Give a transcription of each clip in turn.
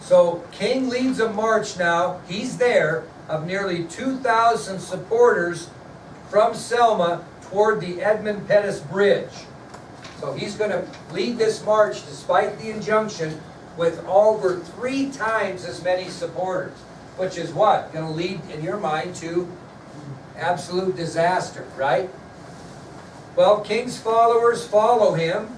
So King leads a march now, he's there, of nearly 2,000 supporters from Selma toward the Edmund Pettus Bridge. So he's going to lead this march, despite the injunction, with over 3 times as many supporters. Which is what? Going to lead, in your mind, to absolute disaster, right? Well, King's followers follow him.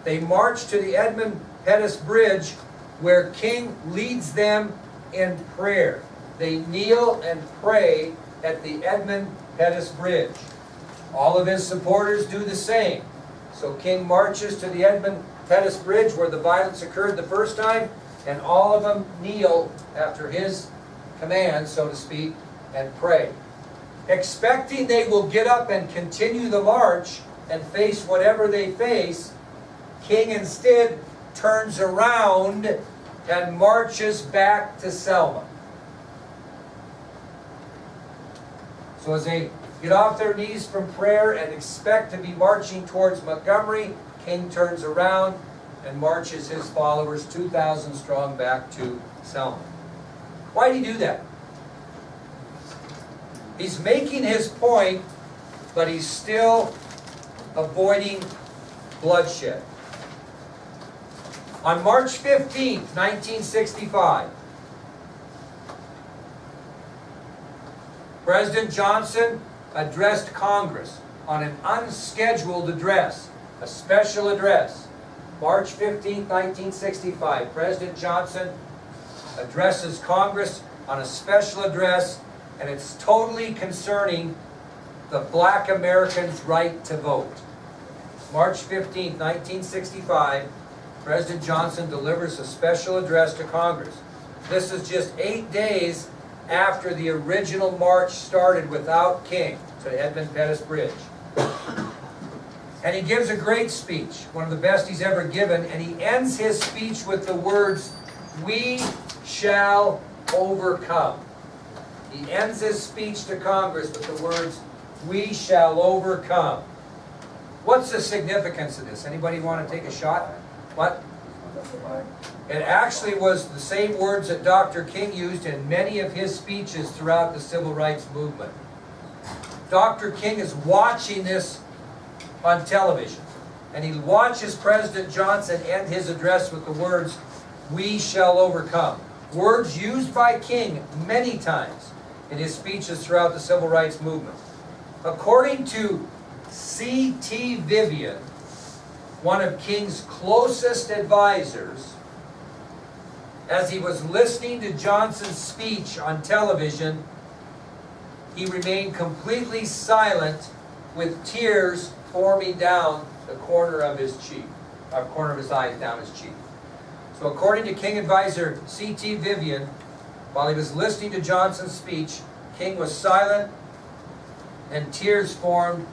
They march to the Edmund Pettus Bridge, where King leads them in prayer. They kneel and pray at the Edmund Pettus Bridge. All of his supporters do the same. So King marches to the Edmund Pettus Bridge, where the violence occurred the first time, and all of them kneel after his command, so to speak, and pray. Expecting they will get up and continue the march and face whatever they face, King instead turns around and marches back to Selma. So as they get off their knees from prayer and expect to be marching towards Montgomery, King turns around and marches his followers, 2,000 strong, back to Selma. Why did he do that? He's making his point, but he's still avoiding bloodshed. On March 15th, 1965, President Johnson addressed Congress on an unscheduled address, a special address. March 15th, 1965, President Johnson addresses Congress on a special address, and it's totally concerning the black Americans' right to vote. March 15th, 1965, President Johnson delivers a special address to Congress. This is just 8 days after the original march started without King to Edmund Pettus Bridge. And he gives a great speech, one of the best he's ever given, and he ends his speech with the words, "We shall overcome." He ends his speech to Congress with the words, "We shall overcome." What's the significance of this? Anybody want to take a shot? What? It actually was the same words that Dr. King used in many of his speeches throughout the civil rights movement. Dr. King is watching this on television, and he watches President Johnson end his address with the words, "We shall overcome." Words used by King many times in his speeches throughout the civil rights movement. According to C.T. Vivian, one of King's closest advisors, as he was listening to Johnson's speech on television, he remained completely silent with tears forming down the corner of his cheek, corner of his eyes down his cheek. So according to King advisor C.T. Vivian, while he was listening to Johnson's speech, King was silent and tears formed,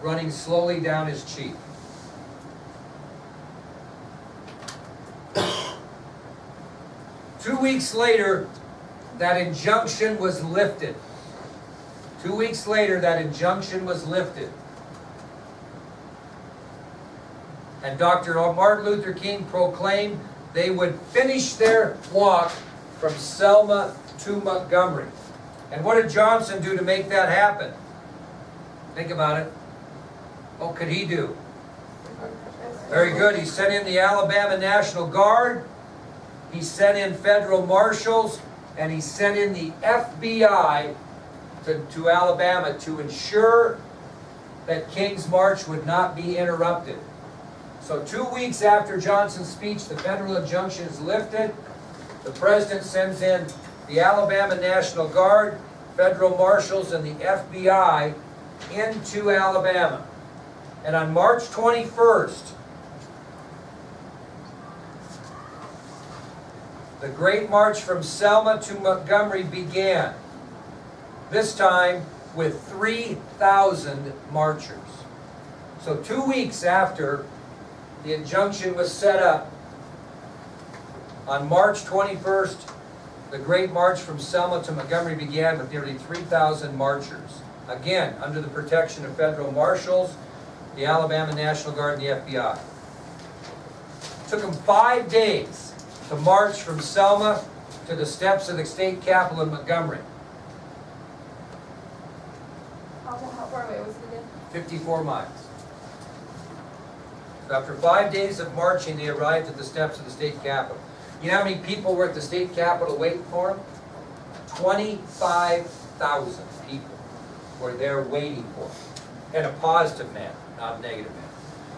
running slowly down his cheek. 2 weeks later, that injunction was lifted. 2 weeks later, that injunction was lifted. And Dr. Martin Luther King proclaimed they would finish their walk from Selma to Montgomery. And what did Johnson do to make that happen? Think about it. What could he do? Very good. He sent in the Alabama National Guard. He sent in federal marshals, and he sent in the FBI to Alabama to ensure that King's march would not be interrupted. So 2 weeks after Johnson's speech, the federal injunction is lifted. The president sends in the Alabama National Guard, federal marshals, and the FBI into Alabama. And on March 21st, the Great March from Selma to Montgomery began, this time with 3,000 marchers. So 2 weeks after the injunction was set up, on March 21st, the Great March from Selma to Montgomery began with nearly 3,000 marchers. Again, under the protection of federal marshals, the Alabama National Guard, and the FBI. It took them 5 days to march from Selma to the steps of the state capitol in Montgomery. How far away was it again? 54 miles. So after 5 days of marching, they arrived at the steps of the state capitol. You know how many people were at the state capitol waiting for them? 25,000 people were there waiting for them. In a positive manner, not a negative manner.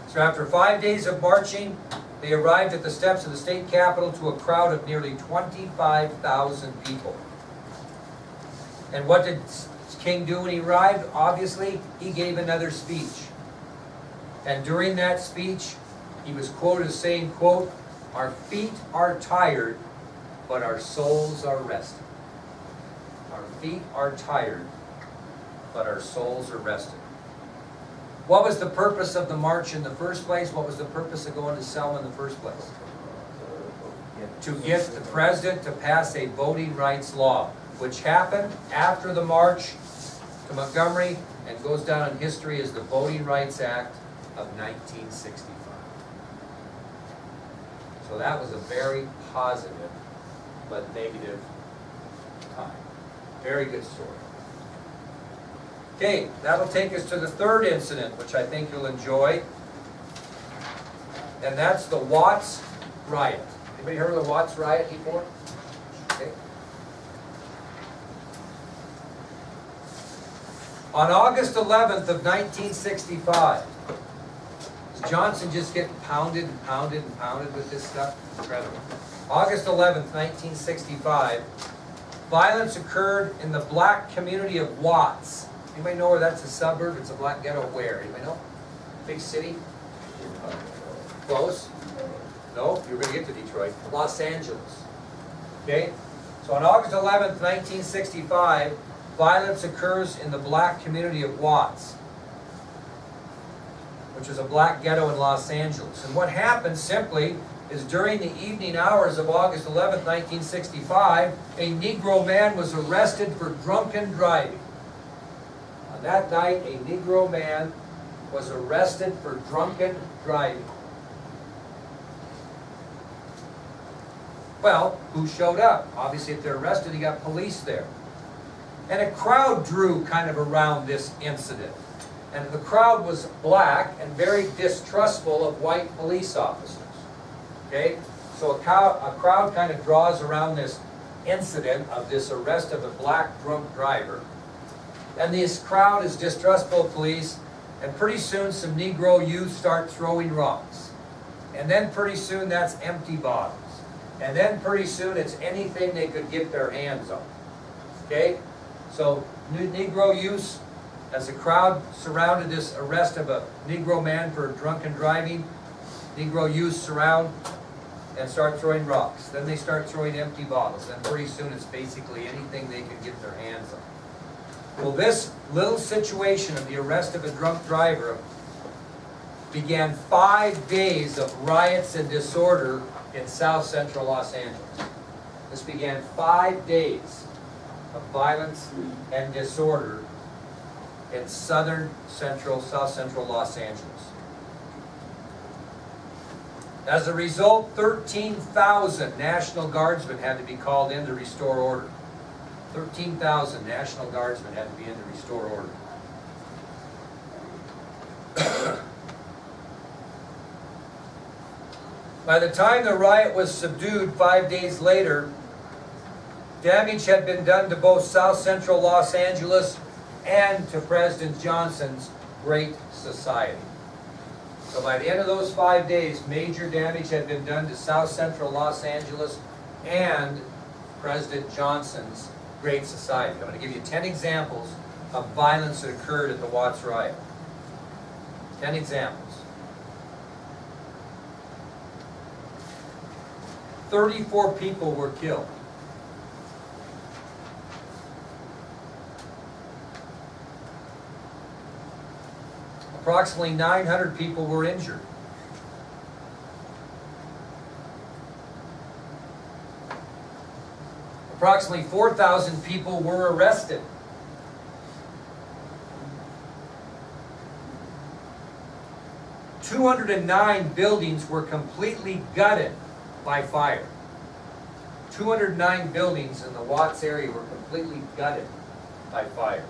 So after 5 days of marching, they arrived at the steps of the state capitol to a crowd of nearly 25,000 people. And what did King do when he arrived? Obviously, he gave another speech. And during that speech, he was quoted as saying, quote, "Our feet are tired, but our souls are rested." Our feet are tired, but our souls are rested. What was the purpose of the march in the first place? What was the purpose of going to Selma in the first place? To get the president to pass a voting rights law, which happened after the march to Montgomery and goes down in history as the Voting Rights Act of 1965. So that was a very positive but negative time. Very good story. Okay, that'll take us to the third incident, which I think you'll enjoy. And that's the Watts riot. Anybody heard of the Watts riot before? Okay. On August 11th of 1965, is Johnson just getting pounded and pounded and pounded with this stuff? Incredible. August 11th, 1965, violence occurred in the black community of Watts. Anybody know where that's a suburb? It's a black ghetto where? Anybody know? Big city? Close? No? You're going to get to Detroit. Los Angeles. Okay? So on August 11th, 1965, violence occurs in the black community of Watts, which is a black ghetto in Los Angeles. And what happened simply is during the evening hours of August 11th, 1965, a Negro man was arrested for drunken driving. On that night, a Negro man was arrested for drunken driving. Well, who showed up? Obviously, if they're arrested, you got police there. And a crowd drew kind of around this incident. And the crowd was black and very distrustful of white police officers. Okay? So a crowd kind of draws around this incident of this arrest of a black drunk driver. And this crowd is distrustful of police, and pretty soon some Negro youth start throwing rocks. And then pretty soon that's empty bottles. And then pretty soon it's anything they could get their hands on. Okay? So Negro youth, as the crowd surrounded this arrest of a Negro man for drunken driving, Negro youth surround and start throwing rocks. Then they start throwing empty bottles. And pretty soon it's basically anything they can get their hands on. Well, this little situation of the arrest of a drunk driver began 5 days of riots and disorder in South Central Los Angeles. This began 5 days of violence and disorder in South Central Los Angeles. As a result, 13,000 National Guardsmen had to be called in to restore order. 13,000 National Guardsmen had to be in to restore order. By the time the riot was subdued 5 days later, damage had been done to both South Central Los Angeles and to President Johnson's Great Society. So by the end of those 5 days, major damage had been done to South Central Los Angeles and President Johnson's Great Society. I'm going to give you 10 examples of violence that occurred at the Watts riot. 10 examples. 34 people were killed. Approximately 900 people were injured. Approximately 4,000 people were arrested. .209 buildings were completely gutted by fire. 209 buildings in the Watts area were completely gutted by fire.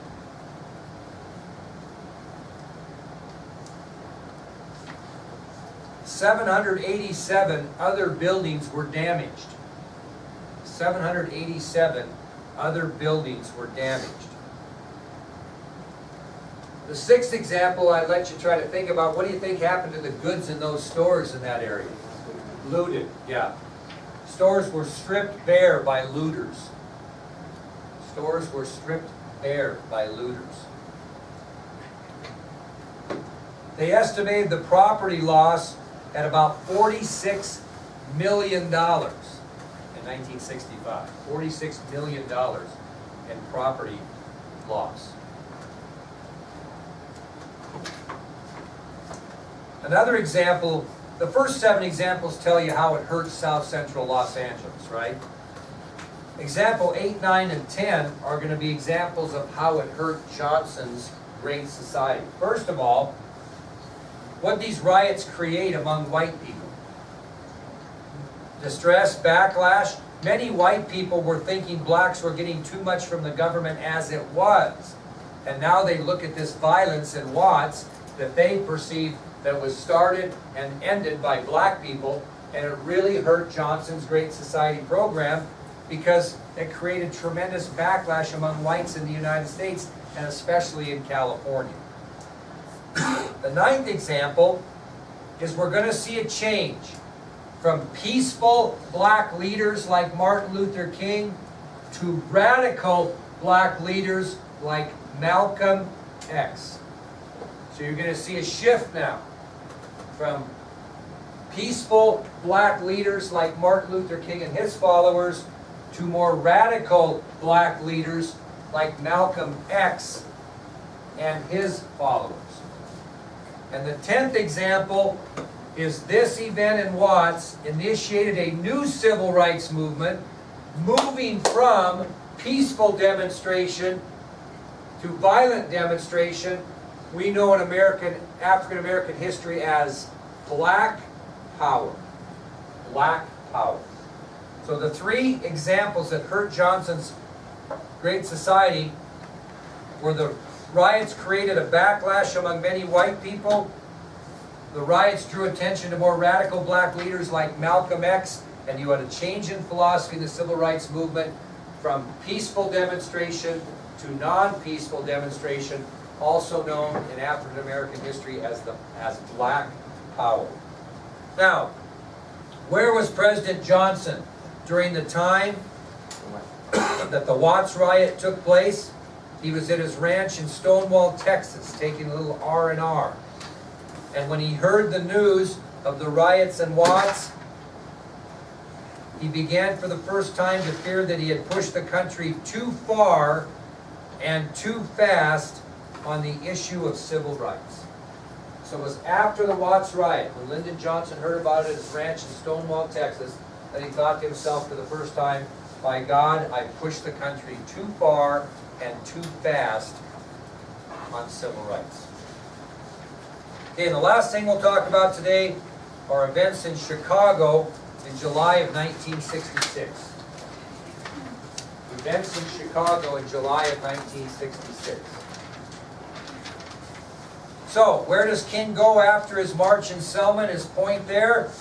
$787 other buildings were damaged. 787 other buildings were damaged. The sixth example, I'd let you try to think about, what do you think happened to the goods in those stores in that area? Looted, yeah. Stores were stripped bare by looters. Stores were stripped bare by looters. They estimated the property loss at about $46 million in 1965. $46 million in property loss. Another example, the first 7 examples tell you how it hurts South Central Los Angeles, right? Example 8, 9, and 10 are going to be examples of how it hurt Johnson's Great Society. First of all, what these riots create among white people. Distress, backlash. Many white people were thinking blacks were getting too much from the government as it was. And now they look at this violence in Watts that they perceive that was started and ended by black people, and it really hurt Johnson's Great Society program because it created tremendous backlash among whites in the United States and especially in California. The 9th example is we're going to see a change from peaceful black leaders like Martin Luther King to radical black leaders like Malcolm X. So you're going to see a shift now from peaceful black leaders like Martin Luther King and his followers to more radical black leaders like Malcolm X and his followers. And the 10th example is this event in Watts initiated a new civil rights movement, moving from peaceful demonstration to violent demonstration. We know in African American history as Black Power. Black Power. So the 3 examples that hurt Johnson's Great Society were the riots created a backlash among many white people. The riots drew attention to more radical black leaders like Malcolm X, and you had a change in philosophy in the civil rights movement from peaceful demonstration to non-peaceful demonstration, also known in African American history as Black Power. Now, where was President Johnson during the time that the Watts riot took place? He was at his ranch in Stonewall, Texas, taking a little R&R. And when he heard the news of the riots in Watts, he began for the first time to fear that he had pushed the country too far and too fast on the issue of civil rights. So it was after the Watts riot, when Lyndon Johnson heard about it at his ranch in Stonewall, Texas, that he thought to himself for the first time, by God, I pushed the country too far and too fast on civil rights. Okay, and the last thing we'll talk about today are events in Chicago in July of 1966. Events in Chicago in July of 1966. So, where does King go after his march in Selma, his point there?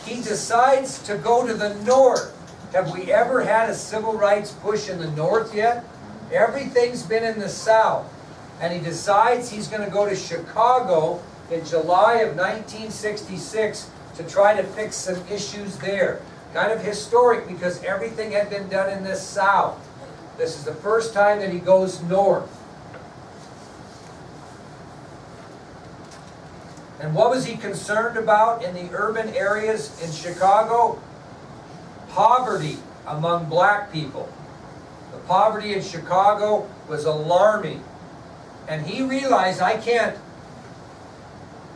He decides to go to the north. Have we ever had a civil rights push in the north yet? Everything's been in the south. And he decides he's going to go to Chicago in July of 1966 to try to fix some issues there. Kind of historic because everything had been done in the south. This is the first time that he goes north. And what was he concerned about in the urban areas in Chicago? Poverty among black people. The poverty in Chicago was alarming. And he realized, I can't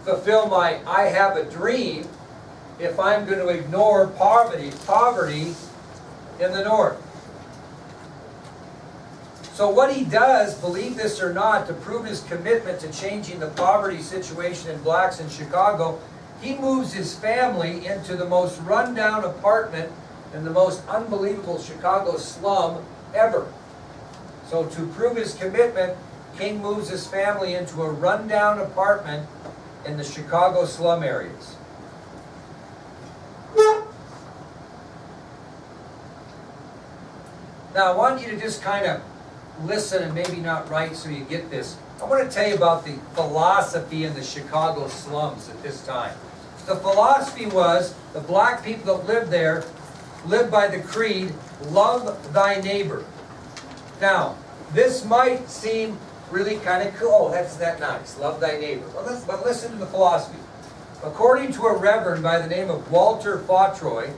fulfill my I have a dream if I'm going to ignore poverty in the north. So what he does, believe this or not, to prove his commitment to changing the poverty situation in blacks in Chicago, he moves his family into the most rundown apartment in the most unbelievable Chicago slum ever. So to prove his commitment, King moves his family into a rundown apartment in the Chicago slum areas. Now I want you to just kind of listen and maybe not write so you get this. I want to tell you about the philosophy in the Chicago slums at this time. The philosophy was the black people that lived there lived by the creed, love thy neighbor. Now, this might seem really kind of cool. Oh, that's that nice. Love thy neighbor. Well, but listen to the philosophy. According to a reverend by the name of Walter Fautroy,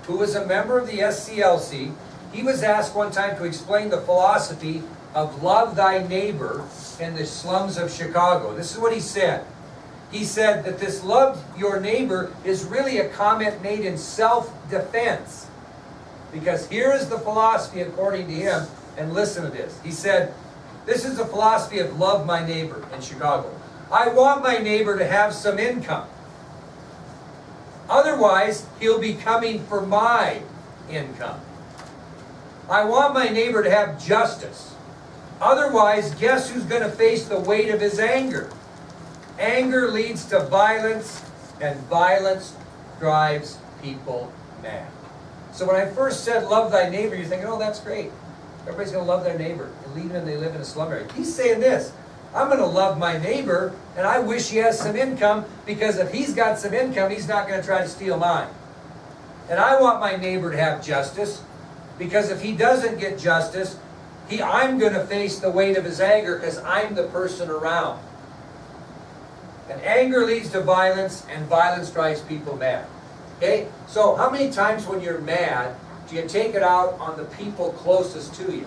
who was a member of the SCLC, he was asked one time to explain the philosophy of love thy neighbor in the slums of Chicago. This is what he said. He said that this love your neighbor is really a comment made in self-defense. Because here is the philosophy according to him, and listen to this. He said, this is the philosophy of love my neighbor in Chicago. I want my neighbor to have some income. Otherwise, he'll be coming for my income. I want my neighbor to have justice. Otherwise, guess who's going to face the weight of his anger? Anger leads to violence, and violence drives people mad. So when I first said love thy neighbor, you're thinking, oh, that's great. Everybody's going to love their neighbor, even if they live in a slum area. He's saying this, I'm going to love my neighbor, and I wish he has some income, because if he's got some income, he's not going to try to steal mine. And I want my neighbor to have justice, because if he doesn't get justice, I'm going to face the weight of his anger, because I'm the person around. And anger leads to violence, and violence drives people mad. Okay? So how many times when you're mad do you take it out on the people closest to you?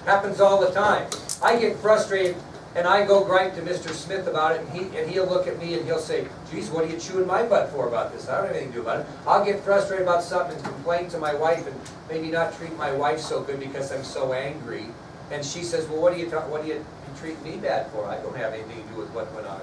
Happens all the time. I get frustrated and I go gripe to Mr. Smith about it, and he'll look at me and he'll say, geez, what are you chewing my butt for about this? I don't have anything to do about it. I'll get frustrated about something and complain to my wife and maybe not treat my wife so good because I'm so angry. And she says, well, what are you treating me bad for? I don't have anything to do with what went on,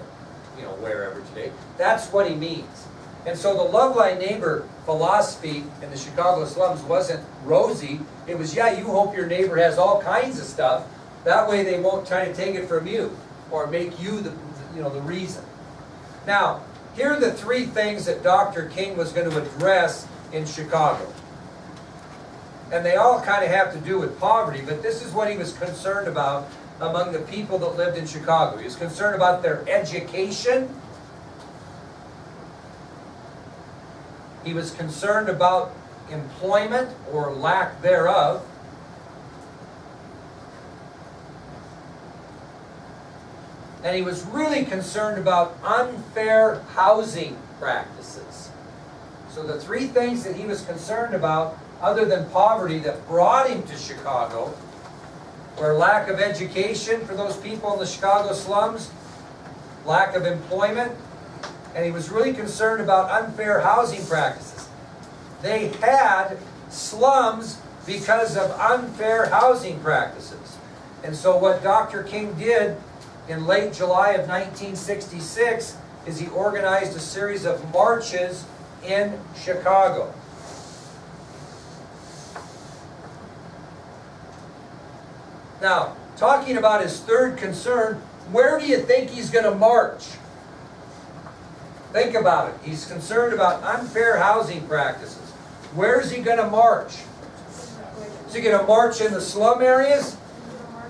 wherever today. That's what he means. And so the love thy neighbor philosophy in the Chicago slums wasn't rosy. It was, yeah, you hope your neighbor has all kinds of stuff. That way they won't try to take it from you or make you the reason. Now, here are the three things that Dr. King was going to address in Chicago. And they all kind of have to do with poverty, but this is what he was concerned about among the people that lived in Chicago. He was concerned about their education. He was concerned about employment or lack thereof. And he was really concerned about unfair housing practices. So the three things that he was concerned about, other than poverty, that brought him to Chicago, were lack of education for those people in the Chicago slums, lack of employment, and he was really concerned about unfair housing practices. They had slums because of unfair housing practices. And so what Dr. King did in late July of 1966 is he organized a series of marches in Chicago. Now, talking about his third concern, where do you think he's going to march? Think about it. He's concerned about unfair housing practices. Where is he going to march? Is he going to march in the slum areas?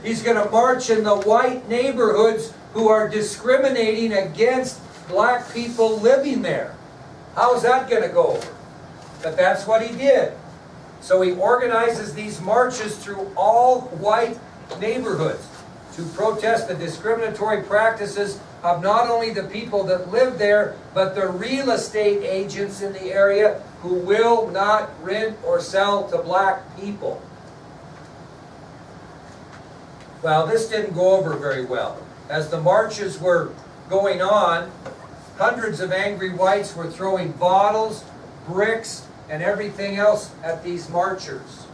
He's going to march in the white neighborhoods who are discriminating against black people living there. How is that going to go over? But that's what he did. So he organizes these marches through all white neighborhoods to protest the discriminatory practices of not only the people that live there, but the real estate agents in the area who will not rent or sell to black people. Well, this didn't go over very well. As the marches were going on, hundreds of angry whites were throwing bottles, bricks, and everything else at these marchers.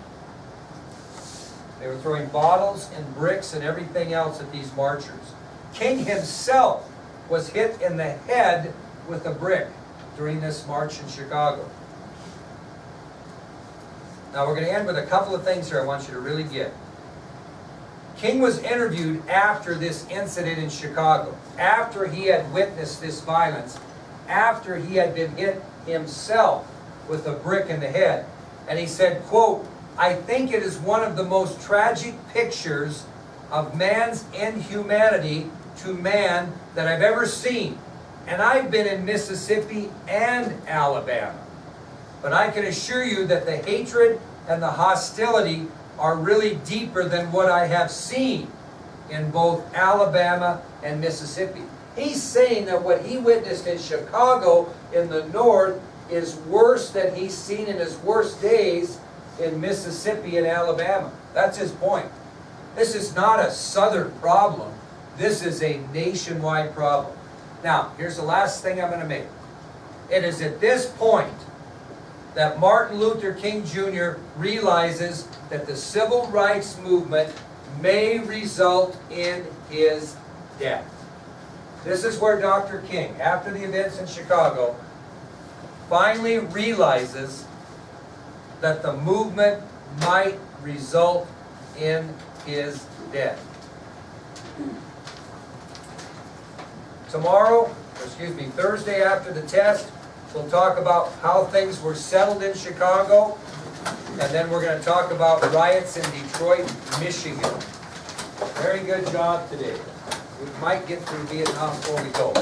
They were throwing bottles and bricks and everything else at these marchers. King himself was hit in the head with a brick during this march in Chicago. Now we're going to end with a couple of things here I want you to really get. King was interviewed after this incident in Chicago, after he had witnessed this violence, after he had been hit himself with a brick in the head. And he said, quote, "I think it is one of the most tragic pictures of man's inhumanity to man that I've ever seen. And I've been in Mississippi and Alabama. But I can assure you that the hatred and the hostility are really deeper than what I have seen in both Alabama and Mississippi." He's saying that what he witnessed in Chicago in the north is worse than he's seen in his worst days in Mississippi and Alabama. That's his point. This is not a southern problem. This is a nationwide problem. Now, here's the last thing I'm going to make. It is at this point that Martin Luther King Jr. realizes that the civil rights movement may result in his death. This is where Dr. King, after the events in Chicago, finally realizes that the movement might result in his death. Thursday after the test, we'll talk about how things were settled in Chicago, and then we're going to talk about riots in Detroit, Michigan. Very good job today. We might get through Vietnam before we go.